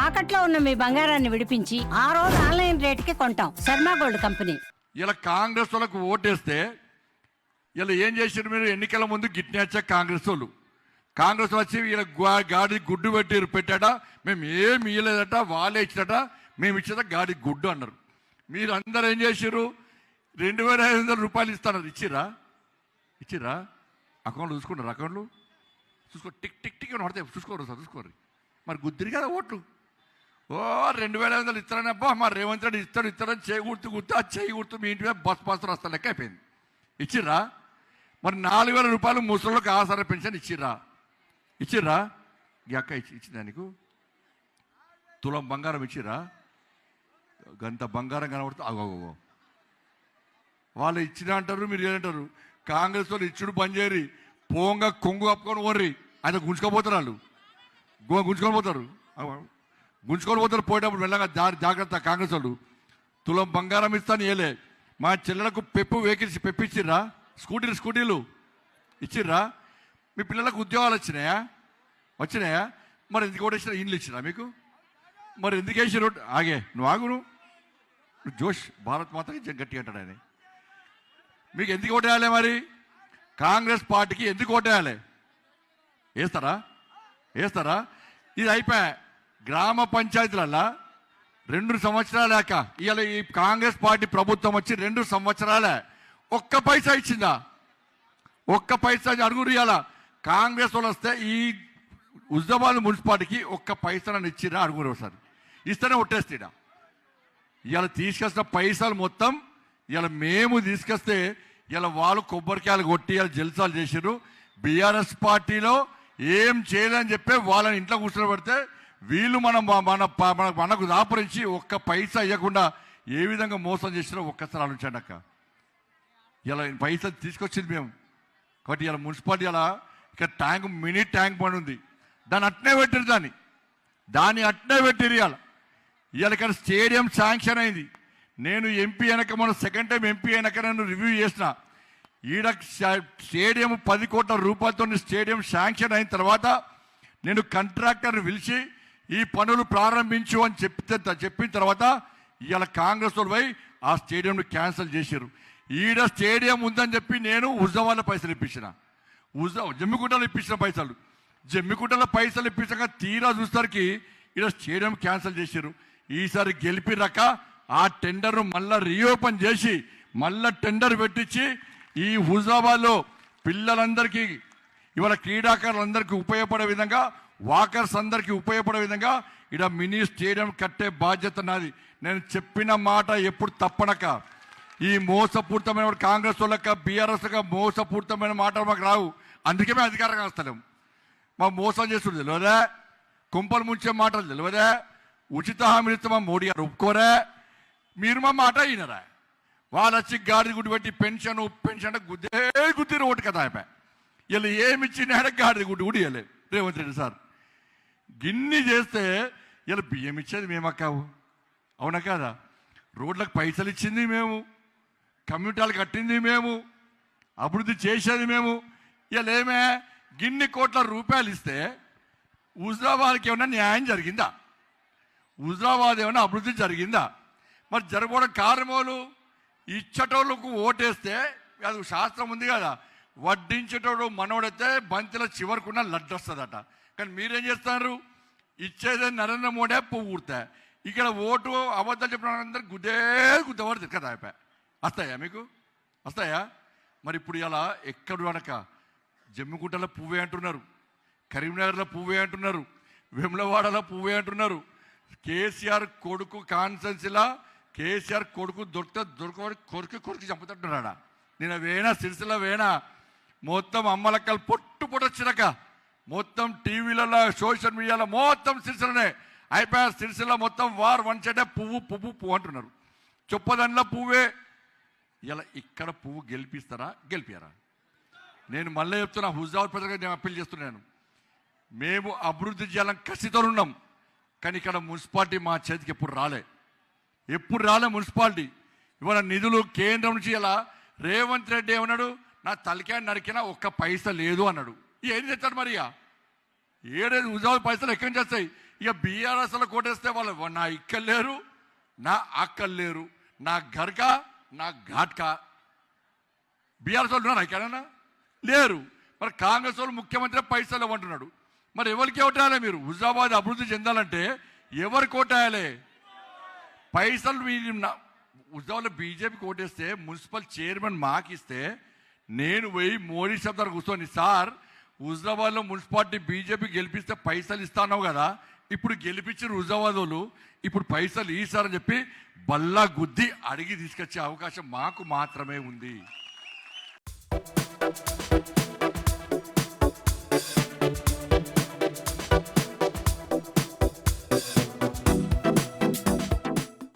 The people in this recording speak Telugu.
తాకట్లో ఉన్న మీ బంగారాన్ని విడిపించి ఆ రోజు ఆన్లైన్ రేటుకి కొంటాం. Sharma gold company. ఇలా కాంగ్రెస్ వాళ్ళకు ఓటేస్తే ఇలా ఏం చేశారు మీరు? ఎన్నికల ముందు గిట్నేచ్చా కాంగ్రెస్ వాళ్ళు. కాంగ్రెస్ వచ్చి ఇలా గాడి గుడ్డు పెట్టాడా, మేము ఏమి ఇవ్వలేదట, వాళ్ళే ఇచ్చారట, మేము ఇచ్చేదా గాడి గుడ్డు అన్నారు. మీరు అందరూ ఏం చేశారు? 2500 రూపాయలు ఇస్తున్నారు. ఇచ్చిరా అకౌంట్లు చూసుకున్నారు? అకౌంట్లు చూసుకో, టిక్ టిక్ టిక్ అని పడతాయి, చూసుకోరు సార్, చూసుకోరు. మరి గుద్దిరి కదా ఓట్లు. 2500 ఇస్తారని అబ్బా మా రేవంత్ రెడ్డి ఇస్తాడని చేయి గుర్తు ఆ చేయి గుర్తు మీ ఇంటి మీద బస్ రాస్తా లెక్క అయిపోయింది. ఇచ్చిర్రా? మరి 4000 రూపాయలు ముసలికి ఆసరా పెన్షన్ ఇచ్చిర్రా? ఈ అక్క ఇచ్చిందా నీకు? తులం బంగారం ఇచ్చిర్రా? గంత బంగారం కనబడుతుంది. అగోగో వాళ్ళు ఇచ్చిన అంటారు, మీరు ఏదంటారు? కాంగ్రెస్ వాళ్ళు ఇచ్చుడు బంద్ చేయరి, పోంగ కొంగు కప్పుకొని ఓర్రి, ఆయన గుంజుకోపోతారు. వాళ్ళు గుంజుకొని పోతారు. పోయేటప్పుడు వెళ్ళగా జాగ్రత్త. కాంగ్రెస్ వాళ్ళు తులం బంగారం ఇస్తాను ఏలే. మా చెల్లెలకు పెప్పిచ్చిర్రా? స్కూటీలు ఇచ్చిర్రా? మీ పిల్లలకు ఉద్యోగాలు వచ్చినాయా? మరి ఎందుకు ఓటేసిన? ఇండ్లు ఇచ్చినా మీకు? మరి ఎందుకు వేసి రోడ్ ఆగే? నువ్వు ఆగును జోష్, భారత్ మాతకి గట్టి అంటాడు ఆయన. మీకు ఎందుకు ఓటేయాలి? మరి కాంగ్రెస్ పార్టీకి ఎందుకు ఓటేయాలి? వేస్తారా? ఇది అయిపోయా. గ్రామ పంచాయతీలల్లా 2 సంవత్సరాలేక ఇవాళ ఈ కాంగ్రెస్ పార్టీ ప్రభుత్వం వచ్చి 2 సంవత్సరాలే ఒక్క పైసా ఇచ్చిందా? ఒక్క పైసా అడుగురు. ఇవాళ కాంగ్రెస్ వాళ్ళు వస్తే ఈ హుజరాబాద్ మున్సిపాలిటీకి ఒక్క పైసా ఇచ్చిరా అడుగురు. ఒకసారి ఇస్తేనే ఒట్టేస్తాడా? ఇవాళ తీసుకొచ్చిన పైసలు మొత్తం ఇలా మేము తీసుకొస్తే ఇలా వాళ్ళు కొబ్బరికాయలు కొట్టి ఇలా జల్సాలు చేసారు. బీఆర్ఎస్ పార్టీలో ఏం చేయలేని చెప్పి వాళ్ళని ఇంట్లో కూర్చొని పెడితే వీళ్ళు మనకు దాపరించి ఒక్క పైసా ఇవ్వకుండా ఏ విధంగా మోసం చేసినా ఒక్కసారి ఆలోచించండి అక్క. ఇలా పైసలు తీసుకొచ్చింది మేము కాబట్టి ఇలా మున్సిపాలిటీ ఇలా ఇక్కడ మినీ ట్యాంక్ బండ్ ఉంది, దాన్ని అట్నే పెట్టిరు. దాన్ని అట్నే పెట్టిరు. ఇవాళ ఇక్కడ స్టేడియం శాంక్షన్ అయింది. నేను ఎంపీ అయినాక మన సెకండ్ టైం ఎంపీ అయినాక నేను రివ్యూ చేసిన. ఈడ స్టేడియం 10 కోట్ల రూపాయలతో స్టేడియం శాంక్షన్ అయిన తర్వాత నేను కాంట్రాక్టర్ని పిలిచి ఈ పనులు ప్రారంభించు అని చెప్పిన తర్వాత ఇవాళ కాంగ్రెస్ వాళ్ళు పోయి ఆ స్టేడియంను క్యాన్సిల్ చేశారు. ఈడ స్టేడియం ఉందని చెప్పి నేను హుజరాబాద్లో పైసలు ఇప్పించిన, జమ్మికుంటలో ఇప్పించిన పైసలు. జమ్మికుంటలో పైసలు ఇప్పించక తీరా చూసరికి ఈడ స్టేడియం క్యాన్సిల్ చేశారు. ఈసారి గెలిపిరాక ఆ టెండర్ను మళ్ళా రీఓపెన్ చేసి మళ్ళా టెండర్ పెట్టించి ఈ హుజరాబాద్లో పిల్లలందరికీ ఇవాళ క్రీడాకారులందరికీ ఉపయోగపడే విధంగా, వాకర్స్ అందరికీ ఉపయోగపడే విధంగా ఇక్కడ మినీ స్టేడియం కట్టే బాధ్యత నాది. నేను చెప్పిన మాట ఎప్పుడు తప్పనక. ఈ మోసపూరితమైన కాంగ్రెస్ వాళ్ళక బీఆర్ఎస్గా మోసపూరితమైన మాటలు మాకు రావు. అందుకే మేము అధికారంగా వస్తలేము. మాకు మోసం చేస్తుంది తెలియదా? కుంపలు ముంచే మాటలు తెలియదా? ఉచిత హామీలు ఇస్తే మా మోడీ గారు ఒప్పుకోరా? మీరు మా మాట అయినరా? వాళ్ళు వచ్చి గాడి గుడి పెట్టి పెన్షన్ అంటే గుద్దిరు ఓటు కదా అయిపోయి. వీళ్ళు ఏమి ఇచ్చిన గాడి గుడ్డి కూడా ఇవ్వలేదు రేవంత్ రెడ్డి సార్. గిన్ని చేస్తే ఇలా బియ్యం ఇచ్చేది మేము అక్కావు, అవునా కదా? రోడ్లకు పైసలు ఇచ్చింది మేము, కమ్యూనిటీలు కట్టింది మేము, అభివృద్ధి చేసేది మేము. ఇలా ఏమే గిన్ని కోట్ల రూపాయలు ఇస్తే హుజరాబాద్కి ఏమన్నా న్యాయం జరిగిందా? హుజరాబాద్ ఏమన్నా అభివృద్ధి జరిగిందా? మరి జరగడం కారణమోలు ఇచ్చటోళ్ళకు ఓటేస్తే అది శాస్త్రం ఉంది కదా, వడ్డించేటోడు మనోడైతే బంతిలో చివరికున్న లడ్డు వస్తుందట. కానీ మీరేం చేస్తున్నారు? ఇచ్చేదే నరేంద్ర మోడీ పువ్వు కుడతా. ఇక్కడ ఓటు అబద్ధాలు చెప్పిన అందరూ గుద్దవాడు కదా అయిపోయా. వస్తాయా మీకు? వస్తాయా? మరి ఇప్పుడు ఇలా ఎక్కడ అనక జమ్మికుంటలో పువ్వే అంటున్నారు, కరీంనగర్లో పువ్వే అంటున్నారు, వేములవాడలో పువ్వే అంటున్నారు. కేసీఆర్ కొడుకు కాన్స్టెన్సీలా కేసీఆర్ కొడుకు కొరికి చంపుతుంటున్నాడా? నేను వేనా సిరిసిల్ల వేనా మొత్తం అమ్మలక్కలు పొట్టొచ్చినాక మొత్తం టీవీలలో సోషల్ మీడియాలో మొత్తం సిరిసిల్లనే అయిపోయా. సిరిసిల్ల మొత్తం వార్ వన్ సైడే పువ్వు అంటున్నారు. చొప్పదండ్ల పువ్వే. ఇలా ఇక్కడ పువ్వు గెలిపియారా? నేను మళ్ళీ చెప్తున్నా, హుజరాబాద్ ప్రజలకు నేను అప్పీల్ చేస్తున్నాను. మేము అభివృద్ధి చేయాలని కసితో ఉన్నాం. కానీ ఇక్కడ మున్సిపాలిటీ మా చేతికి ఎప్పుడు రాలే మున్సిపాలిటీ. ఇవాళ నిధులు కేంద్రం నుంచి ఇలా రేవంత్ రెడ్డి ఏమన్నాడు? నా తలకాయ నరికినా ఒక్క పైసా లేదు అన్నాడు. ఏం చేస్తాడు మరి? ఏడేది హుజరాబాద్ పైసలు ఎక్కడి నుంచి వస్తాయి? ఇక బీఆర్ఎస్లో కోటేస్తే వాళ్ళు నా ఇక్కలు లేరు, నా అక్కలు లేరు, నా గర్కా నా ఘాట్కా. బీఆర్ఎస్ వాళ్ళు ఉన్నారా ఎక్కడైనా? లేరు. మరి కాంగ్రెస్ వాళ్ళు ముఖ్యమంత్రి పైసలు ఇవ్వంటున్నాడు. మరి ఎవరికి ఓటేయాలి? మీరు హుజాబాద్ అభివృద్ధి చెందాలంటే ఎవరికి ఓటేయాలి? పైసలు మీరు హుజాబాద్లో బీజేపీకి ఓటేస్తే మున్సిపల్ చైర్మన్ మాకు ఇస్తే నేను పోయి మోడీ శబ్దాలు కూర్చొని, సార్ హుజాబాద్లో మున్సిపాలిటీ బీజేపీ గెలిపిస్తే పైసలు ఇస్తాన్నావు కదా, ఇప్పుడు గెలిపించిన హుజాబాద్ వాళ్ళు ఇప్పుడు పైసలు ఇస్తారని చెప్పి బల్లా గుద్ది అడిగి తీసుకొచ్చే అవకాశం మాకు మాత్రమే ఉంది.